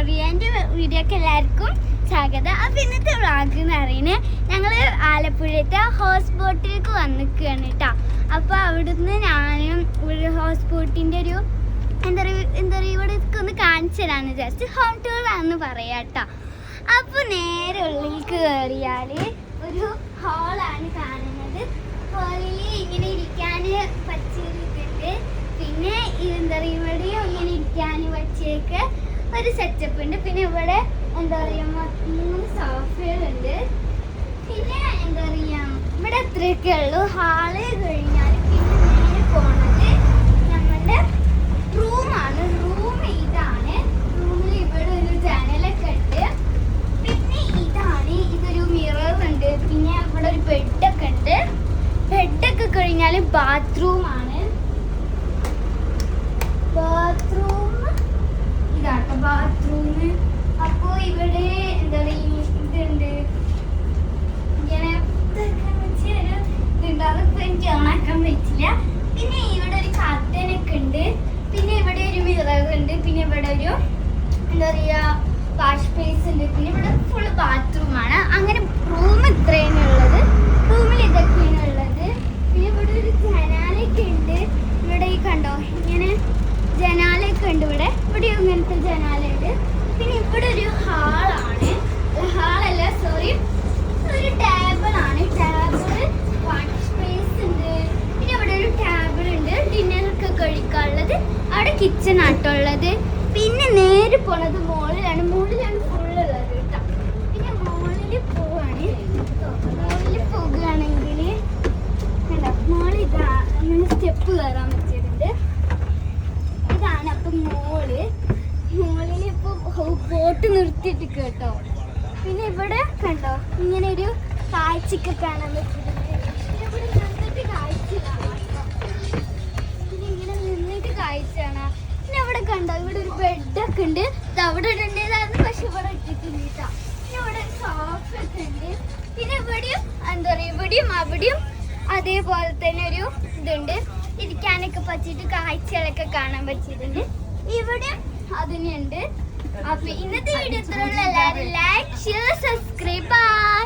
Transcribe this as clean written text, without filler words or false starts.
റിയാൻ്റെ വീഡിയോക്ക് എല്ലാവർക്കും സ്വാഗതം. അപ്പം ഇന്നത്തെ വ്ളോഗ് എന്ന് പറയുന്നത് ഞങ്ങൾ ആലപ്പുഴത്തെ ഹൗസ് ബോട്ടിലേക്ക് വന്നിക്കുകയാണ് കേട്ടോ. അപ്പോൾ അവിടുന്ന് ഞാനും ഒരു ഹൗസ് ബോട്ടിൻ്റെ ഒരു എന്താ പറയുക ഇവിടേക്ക് ഒന്ന് കാണിച്ചു തരാമെന്ന് വിചാരിച്ചു. ഹോം ടൂർ ആണെന്ന് പറയാം കേട്ടോ. അപ്പോൾ നേരെ ഉള്ളിലേക്ക് കയറിയാൽ ഒരു ഹാളാണ് കാണുന്നത്. ഹാളിൽ ഇങ്ങനെ ഇരിക്കാൻ പറ്റിയിട്ടുണ്ട്. പിന്നെ എന്താ പറയുക ഇവിടെയും ഇങ്ങനെ ഇരിക്കാൻ പറ്റിയൊക്കെ ഒരു സെറ്റപ്പ് ഉണ്ട്. പിന്നെ ഇവിടെ എന്താ പറയുക 3 സോഫകളുണ്ട്. പിന്നെ എന്താ പറയുക ഇവിടെ അത്രയൊക്കെ ഉള്ളൂ. ഹാള് കഴിഞ്ഞാൽ പിന്നെ നേരെ പോണത് നമ്മളുടെ റൂമാണ്. റൂം ഇതാണ്. റൂമിൽ ഇവിടെ ഒരു ജനലൊക്കെ ഉണ്ട്. പിന്നെ ഇതൊരു മിറർ ഉണ്ട്. പിന്നെ ഇവിടെ ഒരു ബെഡൊക്കെ ഉണ്ട്. ബെഡൊക്കെ കഴിഞ്ഞാൽ ബാത്റൂമാണ്. ഇതാട്ടോ ബാത്റൂം. അപ്പോ ഇവിടെ എന്താ പറയുക ഇതുണ്ട് ഇങ്ങനെ ഇതുണ്ട്. അതിപ്പോ എനിക്ക് ഓണാക്കാൻ പറ്റില്ല. പിന്നെ ഇവിടെ ഒരു കർട്ടനൊക്കെ ഉണ്ട്. പിന്നെ ഇവിടെ ഒരു മിറർ ഉണ്ട്. പിന്നെ ഇവിടെ ഒരു എന്താ പറയുക വാഷ് സ്പേസ് ഉണ്ട്. പിന്നെ ഇവിടെ ഫുൾ ബാത്റൂമാണ്. അങ്ങനെ റൂം ഇത്രയാണ് ഉള്ളത്. റൂമിൽ ഇതൊക്കെയാണ് ഉള്ളത്. പിന്നെ ഇവിടെ ഒരു ജനാലയൊക്കെ ഉണ്ട്. ഇവിടെ ഈ കണ്ടോ ഇങ്ങനെ ജനാലയൊക്കെ ഉണ്ട്. ഇവിടെ ഇങ്ങനത്തെ ജനാലുണ്ട്. പിന്നെ ഇവിടെ ഒരു ഹാളാണ്. ഹാളല്ല സോറി ഒരു ടേബിളാണ്. ടേബിള് വാഷ് സ്പേസ് ഉണ്ട്. പിന്നെ ഇവിടെ ഒരു ടേബിൾ ഉണ്ട് ഡിന്നറൊക്കെ കഴിക്കാനുള്ളത്. അവിടെ കിച്ചൺ ആട്ടുള്ളത്. പിന്നെ നേരെ പോണത് മോളിലാണ് ഫുള്ളുള്ളത് കേട്ടോ. പിന്നെ മോളിൽ പോകുകയാണെങ്കിൽ മോളിൽ അങ്ങനെ സ്റ്റെപ്പ് കയറാൻ പറ്റിയിട്ടുണ്ട്. ഇതാണ് അപ്പം മോളിൽ ഇപ്പോൾ ബോട്ട് നിർത്തിയിട്ട് കേട്ടോ. പിന്നെ ഇവിടെ കണ്ടോ ഇങ്ങനെ ഒരു കാഴ്ചയൊക്കെ കാണാൻ പറ്റിയിട്ടുണ്ട്. ഇവിടെ നിന്നിട്ട് കാഴ്ച കാണാം. പിന്നെ ഇങ്ങനെ നിന്നിട്ട് കാഴ്ച കാണാം. പിന്നെ ഇവിടെ കണ്ടോ ഇവിടെ ഒരു ബെഡൊക്കെ ഉണ്ട്. ഇത് അവിടെ ഇടേണ്ടതായിരുന്നു, പക്ഷെ ഇവിടെ ഇട്ടിട്ടില്ല കേട്ടോ. പിന്നെ ഇവിടെ ഒരു സോഫയൊക്കെ ഉണ്ട്. പിന്നെ ഇവിടെയും എന്താ പറയുക ഇവിടെയും അവിടെയും അതേപോലെ തന്നെ ഒരു ഇതുണ്ട്. ഇരിക്കാനൊക്കെ പറ്റിയിട്ട് കാഴ്ചകളൊക്കെ കാണാൻ പറ്റിയിട്ടുണ്ട്. ഇവിടെ അതിനുണ്ട്. അപ്പൊ ഇന്നത്തെ വീഡിയോ ഇത്രയുള്ള എല്ലാവരും ലൈക്ക് ഷെയർ സബ്സ്ക്രൈബ് ബൈ.